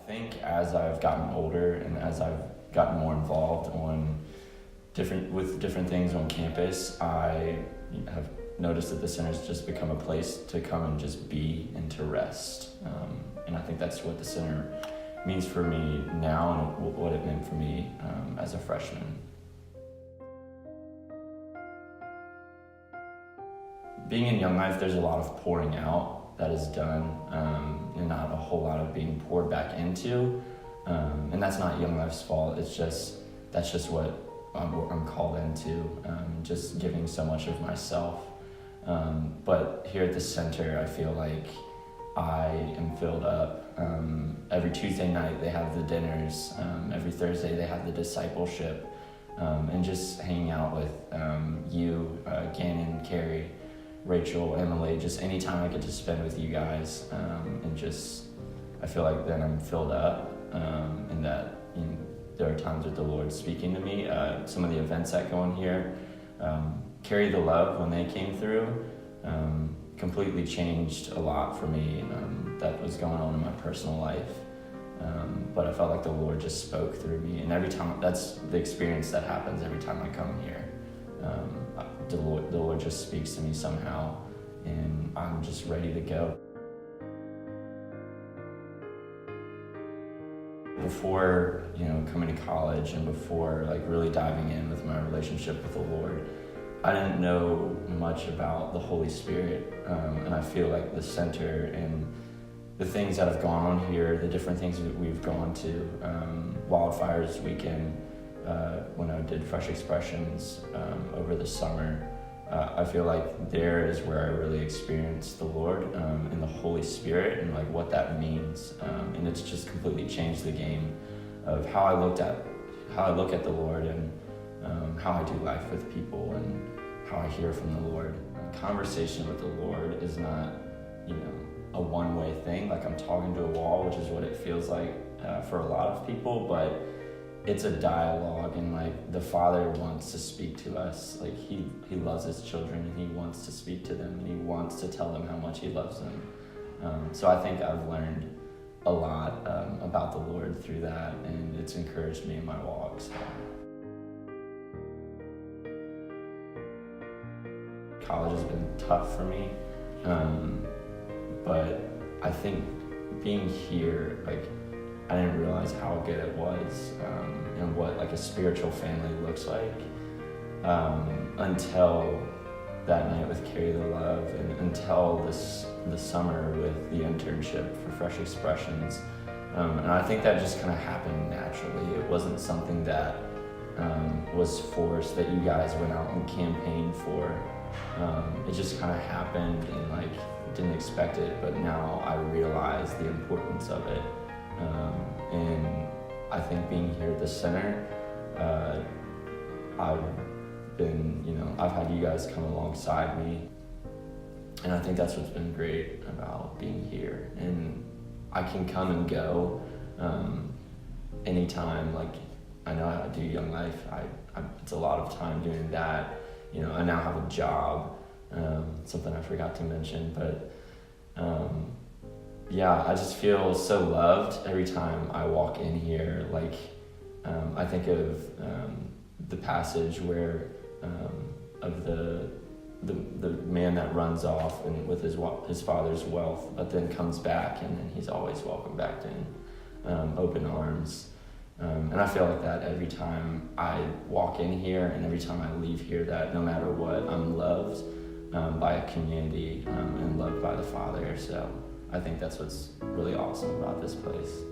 think as I've gotten older and as I've gotten more involved with different things on campus, I have noticed that the center's just become a place to come and just be and to rest. And I think that's what the center means for me now and what it meant for me as a freshman. Being in Young Life, there's a lot of pouring out that is done, and not a whole lot of being poured back into. And that's not Young Life's fault. That's just what I'm called into, just giving so much of myself. But here at the center, I feel like I am filled up. Every Tuesday night they have the dinners. Every Thursday they have the discipleship, and just hanging out with you, Gannon, Carrie, Rachel, Emily, just any time I get to spend with you guys, and just I feel like then I'm filled up, and that there are times with the Lord speaking to me. Some of the events that go on here, Carry the Love, when they came through, completely changed a lot for me that was going on in my personal life. But I felt like the Lord just spoke through me, and every time, that's the experience that happens every time I come here. The Lord just speaks to me somehow, and I'm just ready to go. Before coming to college and before really diving in with my relationship with the Lord, I didn't know much about the Holy Spirit, and I feel like the center and the things that have gone on here, the different things that we've gone to, Wildfires Weekend, when I did Fresh Expressions over the summer, I feel like there is where I really experienced the Lord and the Holy Spirit and what that means, and it's just completely changed the game of how I look at the Lord and how I do life with people and how I hear from the Lord. Conversation with the Lord is not a one-way thing, like I'm talking to a wall, which is what it feels like for a lot of people, but it's a dialogue, and the Father wants to speak to us. He loves his children, and he wants to speak to them, and he wants to tell them how much he loves them. So I think I've learned a lot about the Lord through that, and it's encouraged me in my walk. So. College has been tough for me, but I think being here, I didn't realize how good it was, and what a spiritual family looks like, until that night with Carry the Love, and until the summer with the internship for Fresh Expressions. And I think that just kind of happened naturally. It wasn't something that was forced, that you guys went out and campaigned for. It just kind of happened, and didn't expect it, but now I realize the importance of it. And I think being here at the center, I've had you guys come alongside me, and I think that's what's been great about being here. And I can come and go anytime. I know how to do Young Life. It's a lot of time doing that. I now have a job, something I forgot to mention, but yeah, I just feel so loved every time I walk in here. I think of the passage where of the man that runs off and with his father's wealth, but then comes back, and then he's always welcomed back in open arms. And I feel like that every time I walk in here, and every time I leave here, that no matter what, I'm loved by a community and loved by the Father. So I think that's what's really awesome about this place.